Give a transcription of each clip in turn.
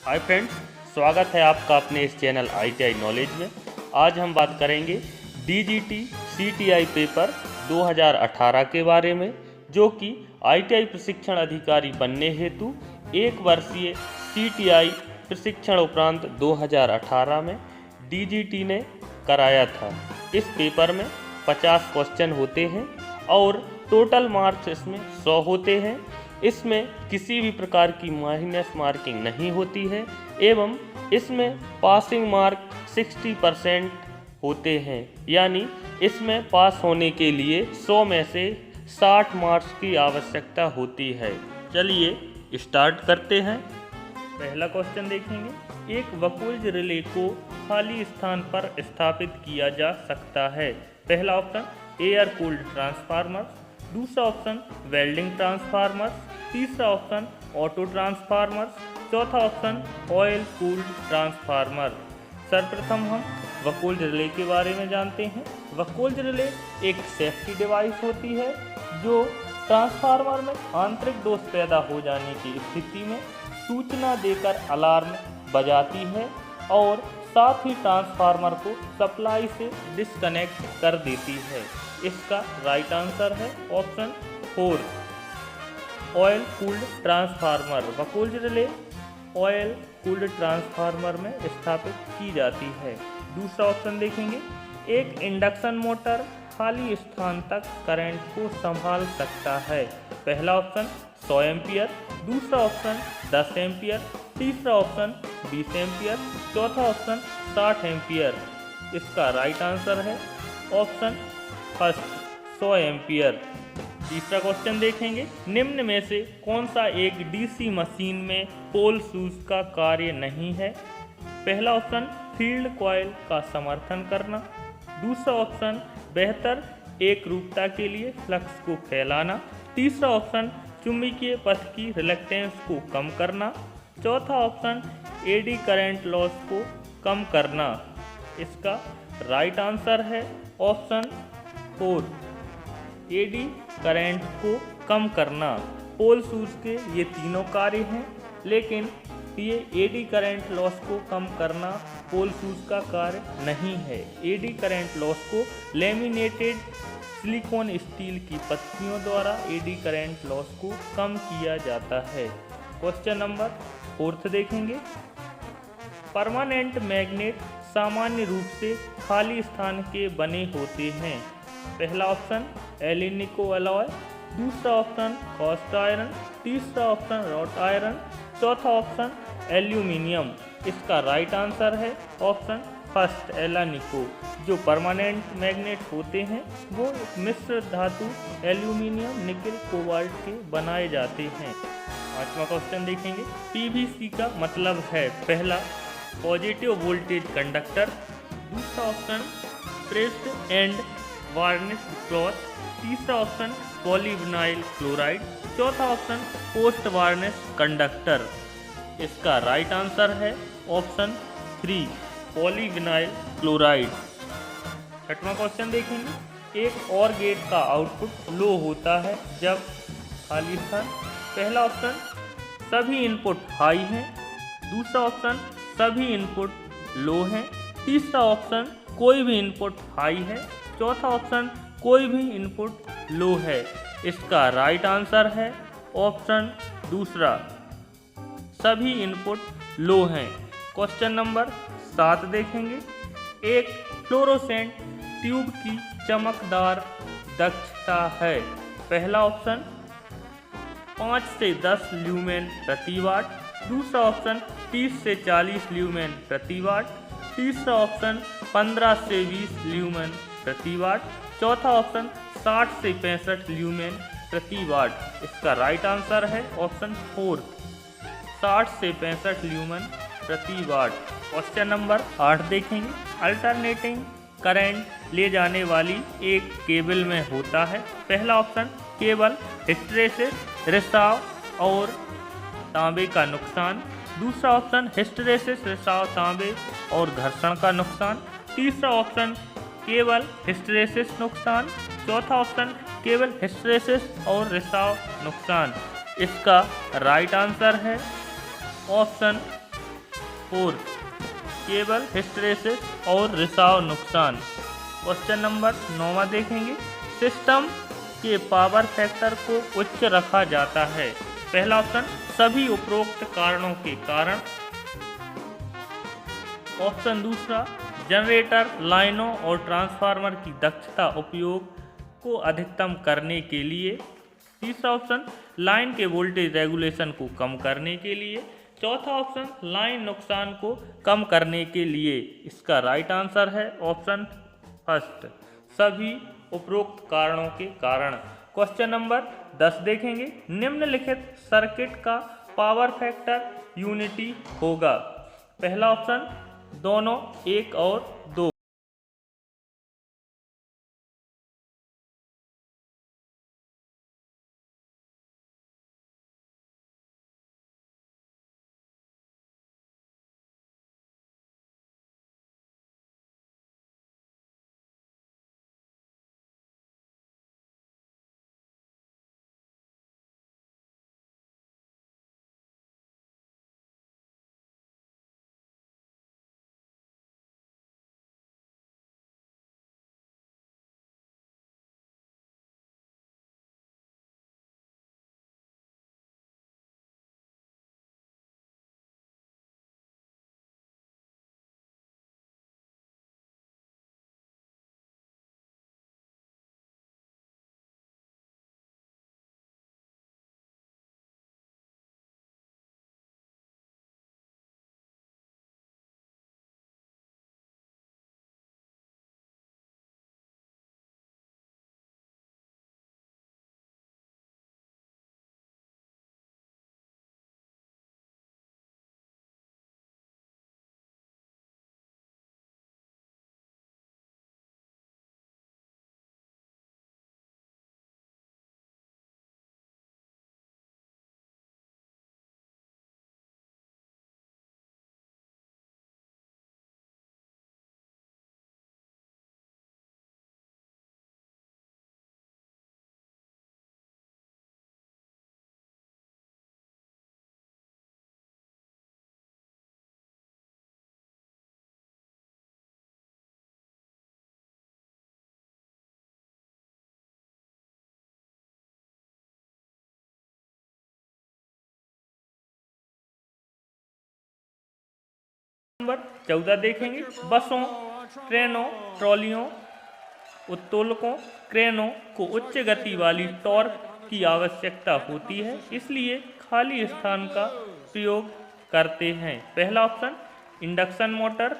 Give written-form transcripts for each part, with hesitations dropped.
Hi friends, स्वागत है आपका अपने इस चैनल ITI नॉलेज में। आज हम बात करेंगे DGT CTI पेपर 2018 के बारे में, जो कि ITI प्रशिक्षण अधिकारी बनने हेतु 1 वर्षीय CTI प्रशिक्षण उपरांत 2018 में DGT ने कराया था। इस पेपर में 50 क्वेश्चन होते हैं और टोटल मार्क्स इसमें 100 होते हैं। इसमें किसी भी प्रकार की माइनस मार्किंग नहीं होती है एवं इसमें पासिंग मार्क 60% होते हैं, यानी इसमें पास होने के लिए 100 में से 60 मार्क्स की आवश्यकता होती है। चलिए स्टार्ट करते हैं। पहला क्वेश्चन देखेंगे। एक वकोल्ज रिले को खाली स्थान पर स्थापित किया जा सकता है। पहला ऑप्शन एयर कूल्ड ट्रांसफार्मर, दूसरा ऑप्शन वेल्डिंग ट्रांसफार्मर, तीसरा ऑप्शन ऑटो ट्रांसफार्मर, चौथा ऑप्शन ऑयल कूल्ड ट्रांसफार्मर। सर्वप्रथम हम वकोल्ज रिले के बारे में जानते हैं। वकोल्ज रिले एक सेफ्टी डिवाइस होती है जो ट्रांसफार्मर में आंतरिक दोष पैदा हो जाने की स्थिति में सूचना देकर अलार्म बजाती है और साथ ही ट्रांसफार्मर को सप्लाई से डिस्कनेक्ट कर देती है। इसका राइट आंसर है option 4, oil cooled transformer. Buchholz relay oil cooled transformer में स्थापित की जाती है। दूसरा ऑप्शन देखेंगे। एक इंडक्शन मोटर खाली स्थान तक करंट को संभाल सकता है। पहला ऑप्शन 100 एम्पियर, दूसरा ऑप्शन 10 एम्पियर, तीसरा ऑप्शन 20 एम्पियर, चौथा ऑप्शन 60 एम्पियर। इसका राइट आंसर है ऑप्शन फर्स्ट 100 एम्पियर। तीसरा क्वेश्चन देखेंगे। निम्न में से कौन सा एक DC मशीन में पोल शूज का कार्य नहीं है? पहला ऑप्शन फील्ड कॉइल का समर्थन करना, दूसरा ऑप्शन बेहतर एक रूपता के लिए फ्लक्स को फैलाना, तीसरा ऑप्शन चुंबकीय पथ की रिलक्टेंस को कम करना, चौथा ऑप्शन एडी करंट लॉस को कम करना। इसका राइट आंसर है ऑप्शन 4, एडी करंट को कम करना। पोल शूज के ये तीनों कार्य हैं, लेकिन ये एडी करंट लॉस को कम करना पोल शूज का कार्य नहीं है। एडी करंट लॉस को लेमिनेटेड सिलिकॉन स्टील की पत्तियों द्वारा एडी करंट लॉस को कम किया जाता है। क्वेश्चन नंबर 4 देखेंगे। परमानेंट मैग्नेट सामान्य रूप से खाली स्थान के बने होते हैं। पहला ऑप्शन एल्यूमिनियम अलॉय, दूसरा ऑप्शन कास्ट आयरन, तीसरा ऑप्शन रॉट आयरन, चौथा ऑप्शन एल्यूमिनियम। इसका राइट आंसर है ऑप्शन फर्स्ट एल्यूमिनियम। जो परमानेंट मैग्नेट होते हैं वो मिश्र धातु एल्यूमिनियम, निकेल, कोबाल्ट के बनाए जाते हैं। पांचवा क्वेश्चन देखेंगे। PVC का मतलब है। पहला पॉजिटिव वोल्टेज कंडक्टर, दूसरा ऑप्शन प्रेस्ड एंड वार्निश्ड क्लॉथ, तीसरा ऑप्शन पॉलीविनाइल क्लोराइड, चौथा ऑप्शन पोस्ट वार्निश कंडक्टर। इसका राइट आंसर है ऑप्शन 3, पॉलीविनाइल क्लोराइड। छठवां क्वेश्चन देखेंगे। एक और गेट का आउटपुट लो होता है जब खाली स्थान। पहला ऑप्शन सभी इनपुट हाई हैं, दूसरा ऑप्शन सभी इनपुट लो हैं, तीसरा ऑप्शन कोई भी इनपुट हाई है, चौथा ऑप्शन कोई भी इनपुट लो है। इसका राइट आंसर है ऑप्शन दूसरा, सभी इनपुट लो हैं। क्वेश्चन नंबर 7 देखेंगे। एक फ्लोरोसेंट ट्यूब की चमकदार दक्षता है। पहला ऑप्शन 5 से 10 ल्यूमेन प्रति वाट, दूसरा ऑप्शन 30 से 40 ल्यूमेन प्रति वाट, तीसरा ऑप्शन 15 से 20 ल्यूमेन प्रति वाट, चौथा ऑप्शन 60 से 65 ल्यूमेन प्रति वाट। इसका राइट आंसर है ऑप्शन 4, 60 से 65 ल्यूमेन प्रति वाट। क्वेश्चन नंबर 8 देखेंगे। अल्टरनेटिंग करंट ले जाने वाली एक केबल में होता है। पहला ऑप्शन केबल हिस्टैरिसीस, रिसाव और तांबे का नुकसान, दूसरा ऑप्शन हिस्टैरिसीस, रिसाव, तांबे और घर्षण का नुकसान, तीसरा ऑप्शन केवल हिस्टैरिसीस नुकसान, चौथा ऑप्शन केवल हिस्टैरिसीस और रिसाव नुकसान। इसका राइट आंसर है ऑप्शन फोर्स, केबल हिस्टैरिसीस और रिसाव नुकसान। क्वेश्चन नंबर 9 देखेंगे, सिस्टम के पावर फैक्टर को उच्च रखा जाता है। पहला ऑप्शन सभी उपरोक्त कारणों के कारण। ऑप्शन दूसरा जनरेटर, लाइनों और ट्रांसफार्मर की दक्षता उपयोग को अधिकतम करने के लिए। तीसरा ऑप्शन लाइन के वोल्टेज रेगुलेशन को कम करने के लिए। चौथा ऑप्शन लाइन नुकसान को कम करने के लिए। इसका राइट आंसर है ऑप्शन फर्स्ट, सभी उपरोक्त कारणों के कारण। क्वेश्चन नंबर 10 देखेंगे, निम्नलिखित सर्किट का पावर फैक्टर यूनिटी होगा। पहला ऑप्शन दोनों 1 और 2। नंबर 14 देखेंगे, बसों, ट्रेनों, ट्रॉलियों, उत्तोलकों, क्रेनों को उच्च गति वाली टॉर्क की आवश्यकता होती है, इसलिए खाली स्थान का प्रयोग करते हैं। पहला ऑप्शन इंडक्शन मोटर,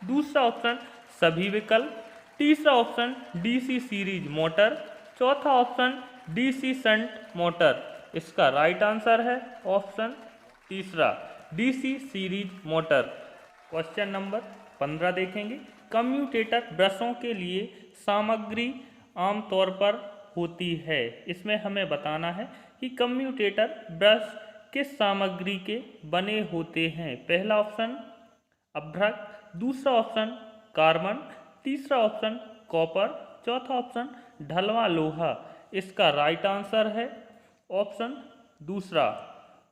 दूसरा ऑप्शन सभी विकल्प, तीसरा ऑप्शन डीसी सीरीज मोटर, चौथा ऑप्शन डीसी शंट मोटर। इसका राइट आंसर है ऑप्शन तीसरा, DC series motor. Question number 15 देखेंगे, कम्यूटेटर ब्रशों के लिए सामग्री आमतौर पर होती है। इसमें हमें बताना है कि कम्यूटेटर ब्रश किस सामग्री के बने होते हैं। पहला ऑप्शन अभ्रक, दूसरा ऑप्शन कार्बन, तीसरा ऑप्शन कॉपर, चौथा ऑप्शन ढलवां लोहा। इसका राइट आंसर है ऑप्शन दूसरा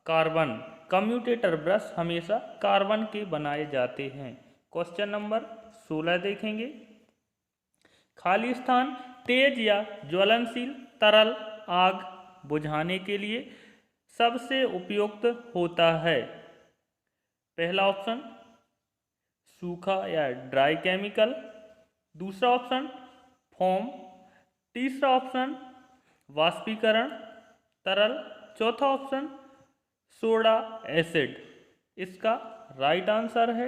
कार्बन। कम्यूटेटर ब्रश हमेशा कार्बन के बनाए जाते हैं। क्वेश्चन नंबर 16 देखेंगे, खाली स्थान तेज या ज्वलनशील तरल आग बुझाने के लिए सबसे उपयुक्त होता है। पहला ऑप्शन सूखा या ड्राई केमिकल, दूसरा ऑप्शन फोम, तीसरा ऑप्शन वाष्पीकरण तरल, चौथा ऑप्शन सोडा एसिड। इसका राइट आंसर है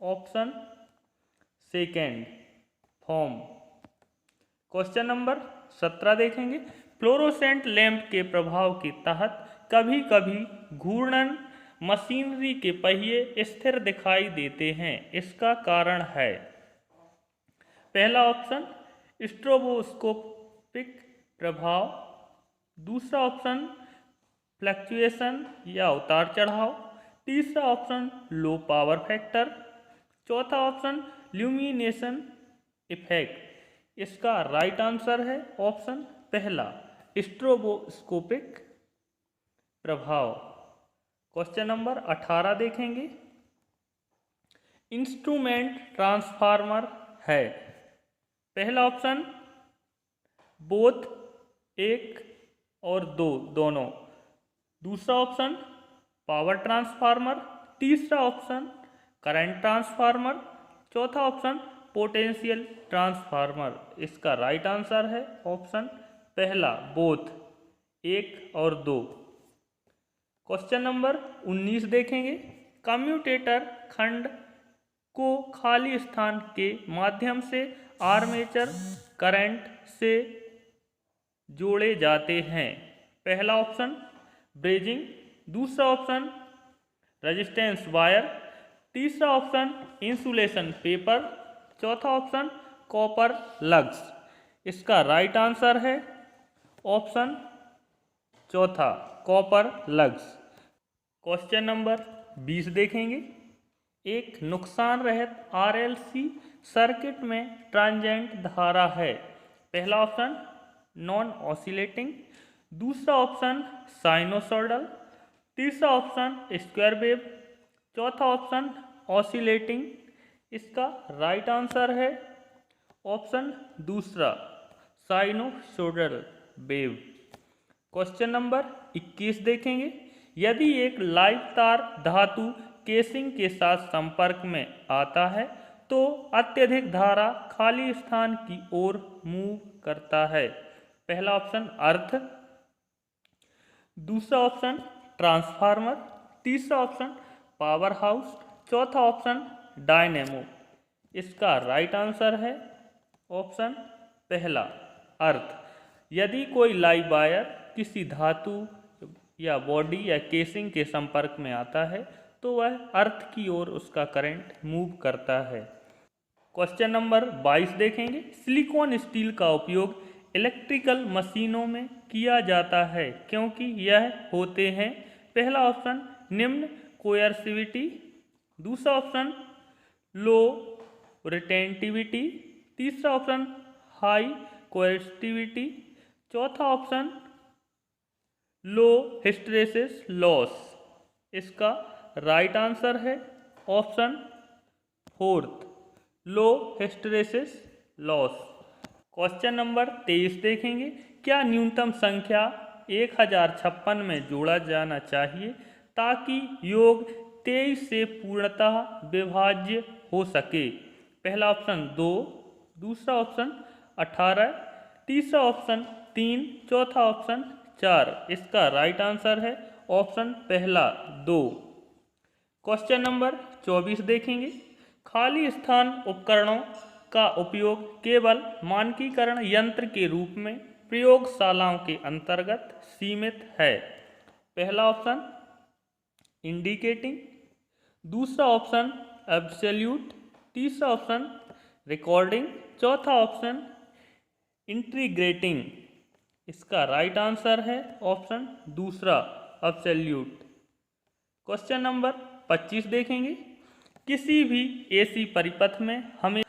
option second foam. Question number 17 देखेंगे, फ्लोरोसेंट लैंप के प्रभाव के तहत कभी कभी घूर्णन मशीनरी के पहिए स्थिर दिखाई देते हैं, इसका कारण है। पहला ऑप्शन स्ट्रोबोस्कोपिक प्रभाव, दूसरा ऑप्शन फ्लक्चुएशन या उतार चढ़ाव, तीसरा ऑप्शन लो पावर फैक्टर, चौथा ऑप्शन ल्यूमिनेशन इफेक्ट। इसका राइट आंसर है ऑप्शन पहला, स्ट्रोबोस्कोपिक प्रभाव। क्वेश्चन नंबर 18 देखेंगे, इंस्ट्रूमेंट ट्रांसफार्मर है? पहला ऑप्शन बोथ, एक और दो, दोनों। दूसरा ऑप्शन पावर ट्रांसफार्मर। तीसरा ऑप्शन करंट ट्रांसफार्मर। चौथा ऑप्शन पोटेंशियल ट्रांसफार्मर। इसका राइट आंसर है ऑप्शन पहला बोथ, एक और दो। क्वेश्चन नंबर 19 देखेंगे। कम्यूटेटर खंड को खाली स्थान के माध्यम से आर्मेचर करंट से जोड़े जाते हैं। पहला ऑप्शन ब्रेजिंग। दूसरा ऑप्शन रेजिस्टेंस वायर। तीसरा ऑप्शन इंसुलेशन पेपर। चौथा ऑप्शन कॉपर लग्स। इसका राइट आंसर है ऑप्शन चौथा कॉपर लग्स। क्वेश्चन नंबर 20 देखेंगे। एक नुकसान रहित आरएलसी सर्किट में ट्रांजिएंट धारा है। पहला ऑप्शन नॉन ऑसिलेटिंग। दूसरा ऑप्शन साइनोसॉइडल। तीसरा ऑप्शन स्क्वायर वेव। चौथा ऑप्शन ऑसिलेटिंग। इसका राइट आंसर है ऑप्शन दूसरा साइनोसॉइडल वेव। क्वेश्चन नंबर 21 देखेंगे। यदि एक लाइव तार धातु केसिंग के साथ संपर्क में आता है तो अत्यधिक धारा खाली स्थान की ओर मूव करता है। पहला ऑप्शन अर्थ। दूसरा ऑप्शन ट्रांसफार्मर। तीसरा ऑप्शन पावर हाउस। चौथा ऑप्शन डायनेमो। इसका राइट आंसर है ऑप्शन पहला अर्थ। यदि कोई लाइव वायर किसी धातु या बॉडी या केसिंग के संपर्क में आता है तो वह अर्थ की ओर उसका करंट मूव करता है। क्वेश्चन नंबर 22 देखेंगे। सिलिकॉन स्टील का उपयोग इलेक्ट्रिकल मशीनों में किया जाता है क्योंकि यह होते हैं। पहला ऑप्शन निम्न कोएर्सिविटी। दूसरा ऑप्शन लो रिटेंटिविटी। तीसरा ऑप्शन हाई कोएर्सिविटी। चौथा ऑप्शन लो हिस्टेरेसिस लॉस। इसका राइट आंसर है ऑप्शन फोर्थ लो हिस्टेरेसिस लॉस। क्वेश्चन नंबर 23 देखेंगे। क्या न्यूनतम संख्या 1056 में जोड़ा जाना चाहिए ताकि योग 23 से पूर्णतः विभाज्य हो सके? पहला ऑप्शन 2। दूसरा ऑप्शन 18। तीसरा ऑप्शन 3। चौथा ऑप्शन 4। इसका राइट आंसर है ऑप्शन पहला 2। क्वेश्चन नंबर 24 देखेंगे। खाली स्थान उपकरणों का उपयोग केवल मानकीकरण यंत्र के रूप में प्रयोगशालाओं के अंतर्गत सीमित है। पहला ऑप्शन इंडिकेटिंग। दूसरा ऑप्शन एब्सोल्यूट। तीसरा ऑप्शन रिकॉर्डिंग। चौथा ऑप्शन इंटीग्रेटिंग। इसका राइट आंसर है ऑप्शन दूसरा एब्सोल्यूट। क्वेश्चन नंबर 25 देखेंगे। किसी भी एसी परिपथ में हमें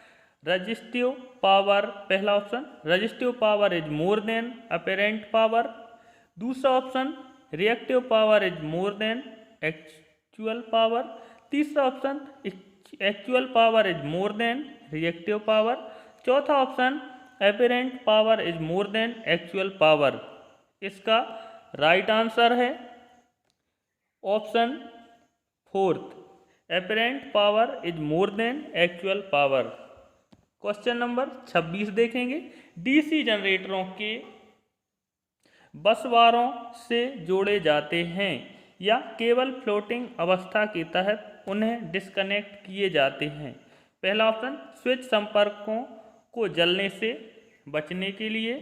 रेजिस्टिव पावर। पहला option resistive power is more than apparent power. दूसरा option reactive power is more than actual power. तीसरा option actual power is more than reactive power. चौथा option apparent power is more than actual power. इसका right answer है option fourth apparent power is more than actual power. Question number 26 देखेंगे। DC जनरेटरों के बसवारों से जोड़े जाते हैं या केवल फ्लोटिंग अवस्था के तहत उन्हें डिस्कनेक्ट किए जाते हैं? पहला ऑप्शन स्विच संपर्कों को जलने से बचने के लिए।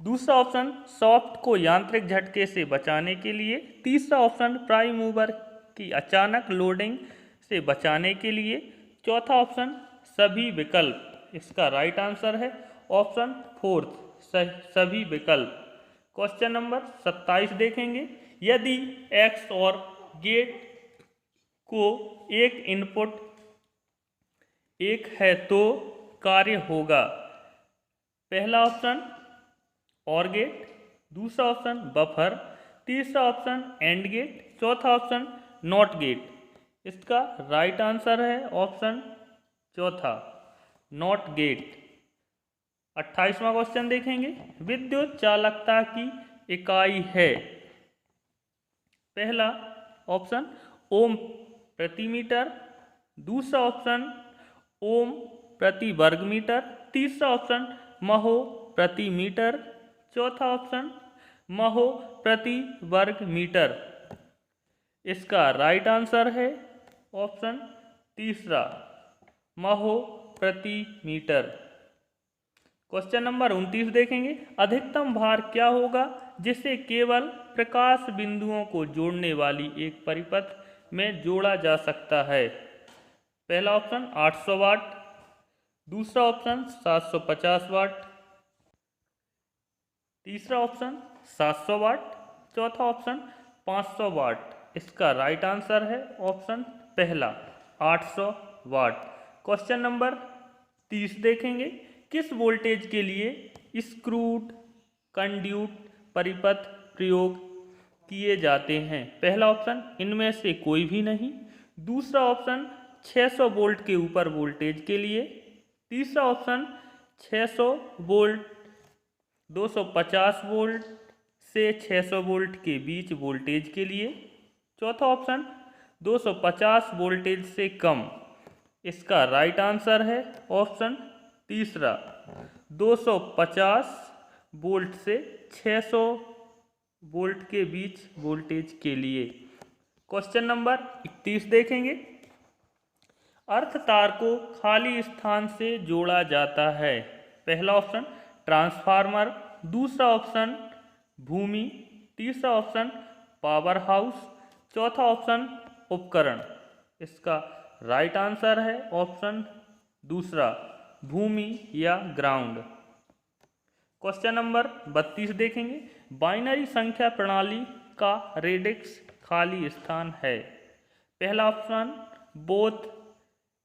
दूसरा ऑप्शन सॉफ्ट को यांत्रिक झटके से बचाने के लिए। तीसरा ऑप्शन प्राइम मूवर की अचानक लोडिंग से बचाने के लिए। चौथा ऑप्शन सभी विकल्प। इसका राइट आंसर है ऑप्शन फोर्थ सभी विकल्प। क्वेश्चन नंबर 27 देखेंगे। यदि एक्स और गेट को एक इनपुट एक है तो कार्य होगा? पहला ऑप्शन और गेट। दूसरा ऑप्शन बफर। तीसरा ऑप्शन एंड गेट। चौथा ऑप्शन नॉट गेट। इसका राइट आंसर है ऑप्शन चौथा, नॉट गेट। 28वां क्वेश्चन देखेंगे, विद्युत चालकता की इकाई है। पहला ऑप्शन ओम प्रति मीटर, दूसरा ऑप्शन ओम प्रति वर्ग मीटर, तीसरा ऑप्शन महो प्रति मीटर, चौथा ऑप्शन महो प्रति वर्ग मीटर। इसका राइट आंसर है ऑप्शन तीसरा, महो प्रति मीटर। क्वेश्चन नंबर 29 देखेंगे, अधिकतम भार क्या होगा जिसे केवल प्रकाश बिंदुओं को जोड़ने वाली एक परिपथ में जोड़ा जा सकता है। पहला ऑप्शन 800 वाट, दूसरा ऑप्शन 750 वाट, तीसरा ऑप्शन 700 वाट, चौथा ऑप्शन 500 वाट। इसका राइट आंसर है ऑप्शन पहला, 800 वाट। क्वेश्चन नंबर 30 देखेंगे, किस वोल्टेज के लिए स्क्रूड कंड्यूट परिपथ प्रयोग किए जाते हैं। पहला ऑप्शन इनमें से कोई भी नहीं, दूसरा ऑप्शन 600 वोल्ट के ऊपर वोल्टेज के लिए, तीसरा ऑप्शन 600 वोल्ट 250 वोल्ट से 600 वोल्ट के बीच वोल्टेज के लिए, चौथा ऑप्शन 250 वोल्टेज से कम। इसका राइट आंसर है ऑप्शन तीसरा, 250 वोल्ट से 600 वोल्ट के बीच वोल्टेज के लिए। क्वेश्चन नंबर 31 देखेंगे, अर्थ तार को खाली स्थान से जोड़ा जाता है। पहला ऑप्शन ट्रांसफार्मर, दूसरा ऑप्शन भूमि, तीसरा ऑप्शन पावर हाउस, चौथा ऑप्शन उपकरण। इसका राइट आंसर है ऑप्शन दूसरा, भूमि या ग्राउंड। क्वेश्चन नंबर 32 देखेंगे, बाइनरी संख्या प्रणाली का रेडिक्स खाली स्थान है। पहला ऑप्शन बोथ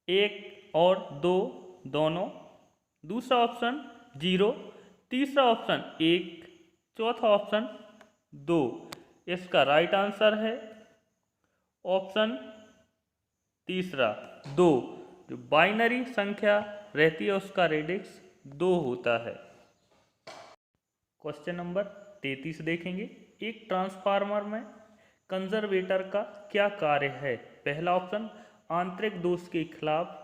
1 और 2 दोनों, दूसरा ऑप्शन 0, तीसरा ऑप्शन 1, चौथा ऑप्शन 2। इसका राइट आंसर है ऑप्शन तीसरा, 2। जो बाइनरी संख्या रहती है उसका रेडिक्स 2 होता है। क्वेश्चन नंबर 33 देखेंगे, एक ट्रांसफार्मर में कंजर्वेटर का क्या कार्य है। पहला ऑप्शन आंतरिक दोष के खिलाफ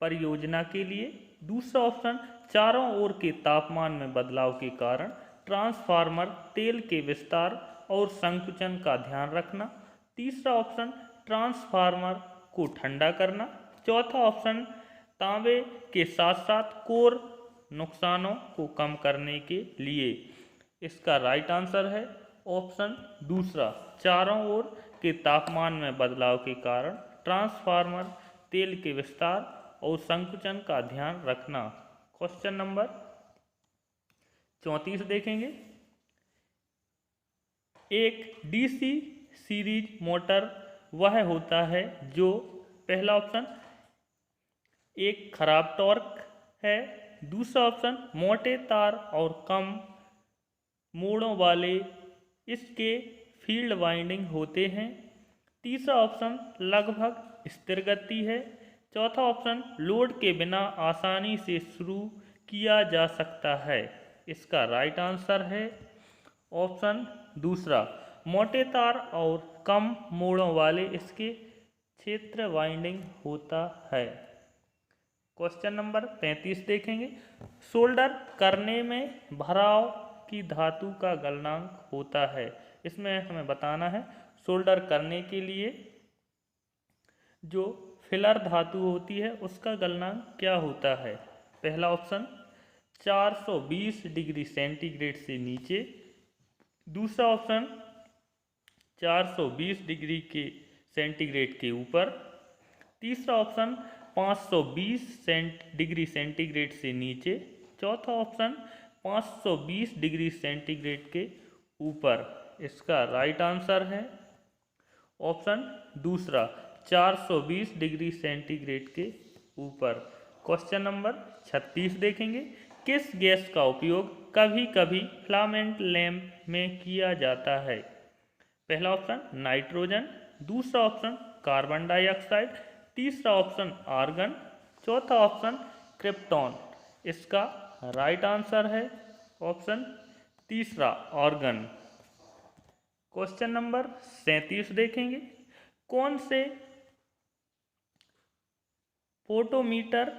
परियोजना के लिए, दूसरा ऑप्शन चारों ओर के तापमान में बदलाव के कारण ट्रांसफार्मर तेल के विस्तार और संकुचन का ध्यान रखना, तीसरा ऑप्शन ट्रांसफार्मर को ठंडा करना, चौथा ऑप्शन तांबे के साथ साथ कोर नुकसानों को कम करने के लिए। इसका राइट आंसर है ऑप्शन दूसरा, चारों ओर के तापमान में बदलाव के कारण ट्रांसफार्मर तेल के विस्तार और संकुचन का ध्यान रखना। क्वेश्चन नंबर 34 देखेंगे, एक डीसी सीरीज मोटर वह होता है जो, पहला ऑप्शन एक खराब टॉर्क है, दूसरा ऑप्शन मोटे तार और कम मोड़ों वाले इसके फील्ड वाइंडिंग होते हैं, तीसरा ऑप्शन लगभग स्थिर गति है, चौथा ऑप्शन लोड के बिना आसानी से शुरू किया जा सकता है। इसका राइट आंसर है ऑप्शन दूसरा, मोटे तार और कम मोड़ों वाले इसके क्षेत्र वाइंडिंग होता है। क्वेश्चन नंबर 35 देखेंगे, सोल्डर करने में भराव की धातु का गलनांक होता है। इसमें हमें बताना है सोल्डर करने के लिए जो फिलर धातु होती है उसका गलनांक क्या होता है। पहला ऑप्शन 420 डिग्री सेंटीग्रेड से नीचे, दूसरा ऑप्शन 420 डिग्री के सेंटीग्रेड के ऊपर, तीसरा ऑप्शन 520 डिग्री सेंटीग्रेड से नीचे, चौथा ऑप्शन 520 डिग्री सेंटीग्रेड के ऊपर। इसका राइट आंसर है ऑप्शन दूसरा, 420 डिग्री सेंटीग्रेड के ऊपर। क्वेश्चन नंबर 36 देखेंगे, किस गैस का उपयोग कभी कभी फिलामेंट लैंप में किया जाता है। पहला ऑप्शन नाइट्रोजन, दूसरा ऑप्शन कार्बन डाइऑक्साइड, तीसरा ऑप्शन आर्गन, चौथा ऑप्शन क्रिप्टॉन। इसका राइट आंसर है ऑप्शन तीसरा ऑर्गन। क्वेश्चन नंबर 37 देखेंगे, कौन से फोटोमीटर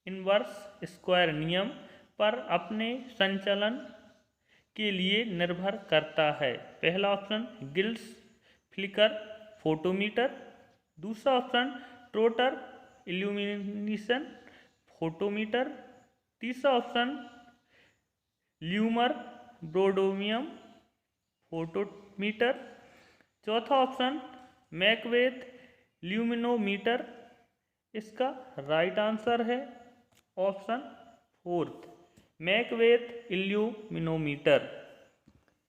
इनवर्स स्क्वायर नियम पर अपने संचालन के लिए निर्भर करता है? पहला ऑप्शन गिल्स फ्लिकर फोटोमीटर, दूसरा ऑप्शन ट्रोटर इल्यूमिनेशन फोटोमीटर, तीसरा ऑप्शन ल्यूमर ब्रोडोमियम फोटोमीटर, चौथा ऑप्शन मैकबेथ ल्यूमिनोमीटर। इसका राइट आंसर है option fourth Macbeth illuminometer.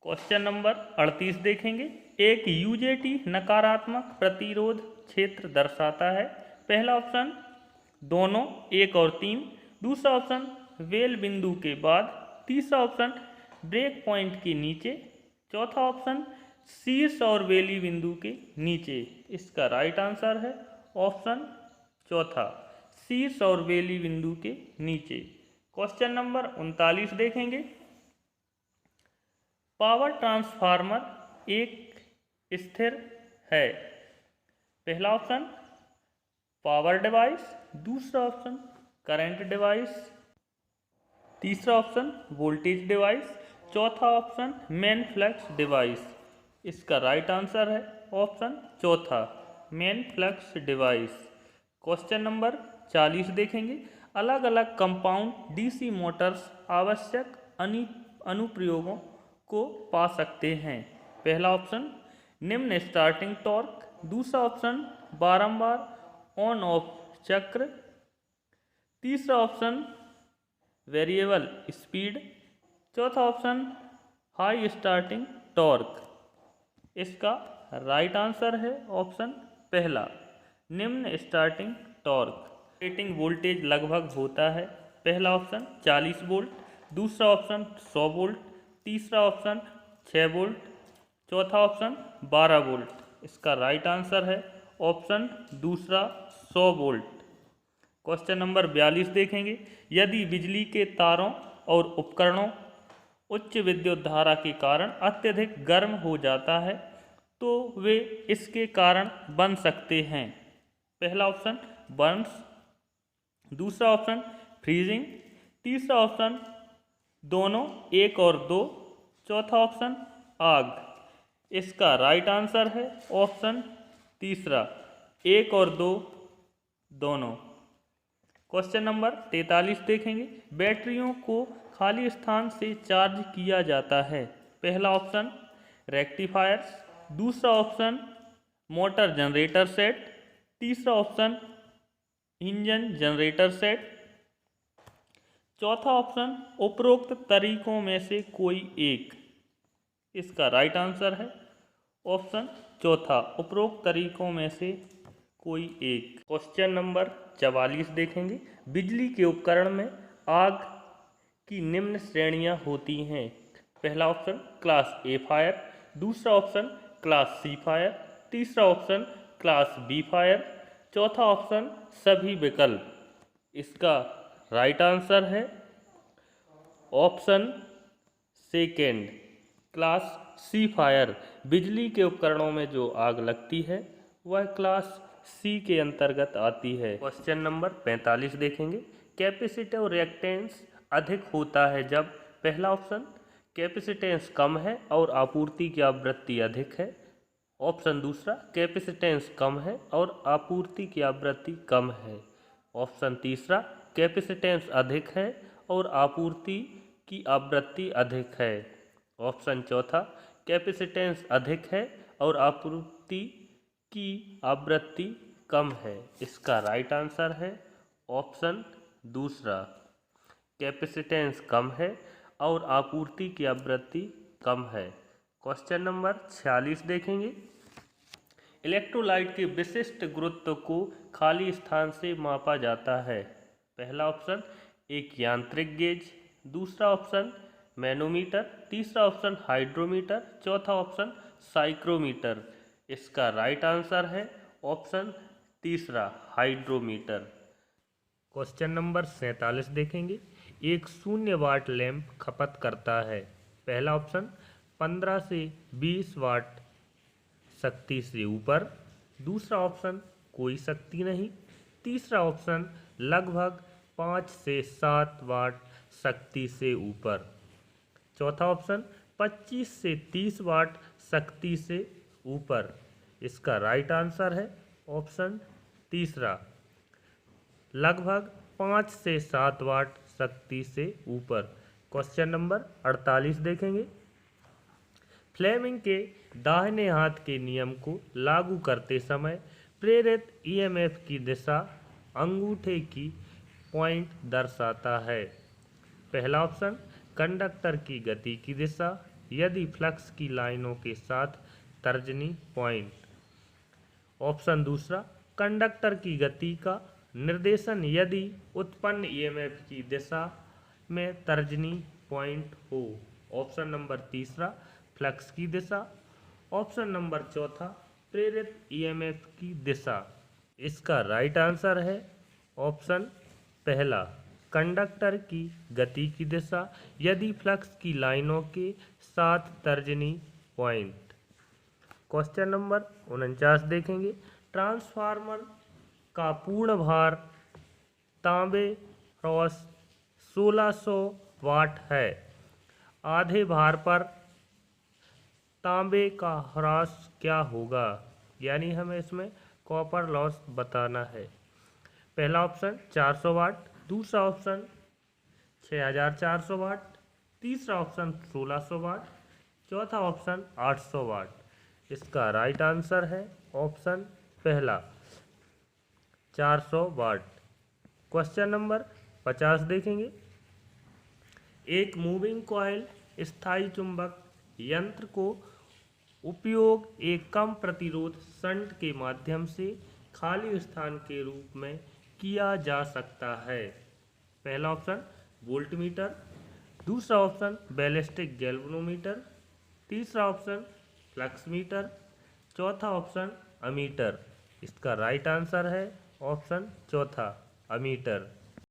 Question number 38 देखेंगे, एक यूजेटी नकारात्मक प्रतिरोध क्षेत्र दर्शाता है? पहला ऑप्शन दोनों 1 और 3, दूसरा ऑप्शन वेल बिंदु के बाद, तीसरा ऑप्शन ब्रेक पॉइंट के नीचे, चौथा ऑप्शन शीर्ष और वेली बिंदु के नीचे। इसका राइट आंसर है ऑप्शन चौथा शीर्ष और वेली बिंदु के नीचे। क्वेश्चन नंबर 39 देखेंगे, पावर ट्रांसफार्मर एक स्थिर है? पहला ऑप्शन पावर डिवाइस, दूसरा ऑप्शन करंट डिवाइस, तीसरा ऑप्शन वोल्टेज डिवाइस, चौथा ऑप्शन मेन फ्लक्स डिवाइस। इसका राइट आंसर है ऑप्शन चौथा main flux device. Question number 40 देखेंगे, अलग अलग कंपाउंड डीसी मोटर्स आवश्यक अनुप्रयोगों को पा सकते हैं? पहला ऑप्शन निम्न स्टार्टिंग टॉर्क, दूसरा ऑप्शन बारंबार ऑन ऑफ चक्र, तीसरा ऑप्शन वेरिएबल स्पीड, चौथा ऑप्शन हाई स्टार्टिंग टॉर्क। इसका राइट आंसर है ऑप्शन पहला निम्न स्टार्टिंग टॉर्क। रेटिंग वोल्टेज लगभग होता है? पहला ऑप्शन 40 वोल्ट, दूसरा ऑप्शन 100 वोल्ट, तीसरा ऑप्शन 6 वोल्ट, चौथा ऑप्शन 12 वोल्ट। इसका राइट आंसर है ऑप्शन दूसरा 100 वोल्ट। क्वेश्चन नंबर 42 देखेंगे, यदि बिजली के तारों और उपकरणों उच्च विद्युत धारा के कारण अत्यधिक गर्म हो जाता है तो वे इसके कारण बन सकते हैं? पहला ऑप्शन बर्न्स, दूसरा ऑप्शन फ्रीजिंग, तीसरा ऑप्शन दोनों 1 और 2, चौथा ऑप्शन आग। इसका राइट आंसर है ऑप्शन तीसरा 1 और 2 दोनों। क्वेश्चन नंबर 43 देखेंगे, बैटरियों को खाली स्थान से चार्ज किया जाता है? पहला ऑप्शन रेक्टिफायर्स, दूसरा ऑप्शन मोटर जनरेटर सेट, तीसरा ऑप्शन इंजन जनरेटर सेट, चौथा ऑप्शन उपरोक्त तरीकों में से कोई एक। इसका राइट आंसर है ऑप्शन चौथा उपरोक्त तरीकों में से कोई एक। क्वेश्चन नंबर 44 देखेंगे, बिजली के उपकरण में आग की निम्न श्रेणियां होती हैं? पहला ऑप्शन क्लास ए फायर, दूसरा ऑप्शन क्लास सी फायर, तीसरा ऑप्शन क्लास बी फायर, चौथा ऑप्शन सभी विकल्प। इसका राइट आंसर है option second class c fire. बिजली के उपकरणों में जो आग लगती है वह क्लास सी के अंतर्गत आती है। क्वेश्चन नंबर 45 देखेंगे, कैपेसिटिव रिएक्टेंस अधिक होता है जब? पहला ऑप्शन कैपेसिटेंस कम है और आपूर्ति की आवृत्ति अधिक है, ऑप्शन दूसरा कैपेसिटेंस कम है और आपूर्ति की आवृत्ति कम है, ऑप्शन तीसरा कैपेसिटेंस अधिक है और आपूर्ति की आवृत्ति अधिक है, ऑप्शन चौथा कैपेसिटेंस अधिक है और आपूर्ति की आवृत्ति कम है। इसका राइट आंसर है ऑप्शन दूसरा कैपेसिटेंस कम है और आपूर्ति की आवृत्ति कम है। क्वेश्चन नंबर 46 देखेंगे, इलेक्ट्रोलाइट के विशिष्ट गुरुत्व को खाली स्थान से मापा जाता है? पहला ऑप्शन एक यांत्रिक गेज, दूसरा ऑप्शन मैनोमीटर, तीसरा ऑप्शन हाइड्रोमीटर, चौथा ऑप्शन साइक्रोमीटर। इसका राइट आंसर है ऑप्शन तीसरा हाइड्रोमीटर। क्वेश्चन नंबर 47 देखेंगे। एक 0 वाट लैंप खपत करता है। पहला ऑप्शन 15 से 20 वाट शक्ति से ऊपर, दूसरा ऑप्शन कोई शक्ति नहीं, तीसरा ऑप्शन लगभग 5 से 7 वाट शक्ति से ऊपर, चौथा ऑप्शन 25 से 30 वाट शक्ति से ऊपर। इसका राइट आंसर है ऑप्शन तीसरा लगभग 5 से 7 वाट शक्ति से ऊपर। क्वेश्चन नंबर 48 देखेंगे। फ्लेमिंग के दाहिने हाथ के नियम को लागू करते समय प्रेरित ईएमएफ की दिशा अंगूठे की पॉइंट दर्शाता है। पहला ऑप्शन कंडक्टर की गति की दिशा यदि फ्लक्स की लाइनों के साथ तर्जनी पॉइंट। ऑप्शन दूसरा कंडक्टर की गति का निर्देशन यदि उत्पन्न ईएमएफ की दिशा में तर्जनी पॉइंट हो। ऑप्शन नंबर तीसरा फ्लक्स की दिशा। ऑप्शन नंबर चौथा प्रेरित ईएमएफ की दिशा। इसका राइट आंसर है ऑप्शन पहला कंडक्टर की गति की दिशा यदि फ्लक्स की लाइनों के साथ तर्जनी पॉइंट। क्वेश्चन नंबर 49 देखेंगे। ट्रांसफार्मर का पूर्ण भार तांबे क्रॉस 1600 वाट है। आधे भार पर तांबे का ह्रास क्या होगा, यानी हमें इसमें कॉपर लॉस बताना है। पहला ऑप्शन 400 वाट, दूसरा ऑप्शन 6400 वाट, तीसरा ऑप्शन 1600 वाट, चौथा ऑप्शन 800 वाट। इसका राइट आंसर है ऑप्शन पहला 400 वाट। क्वेश्चन नंबर 50 देखेंगे। एक मूविंग कॉइल स्थायी चुंबक यंत्र को उपयोग एक कम प्रतिरोध शंट के माध्यम से खाली स्थान के रूप में किया जा सकता है। पहला ऑप्शन वोल्टमीटर, दूसरा ऑप्शन बैलिस्टिक गैल्वेनोमीटर, तीसरा ऑप्शन फ्लक्स मीटर, चौथा ऑप्शन अमीटर। इसका राइट आंसर है ऑप्शन चौथा अमीटर।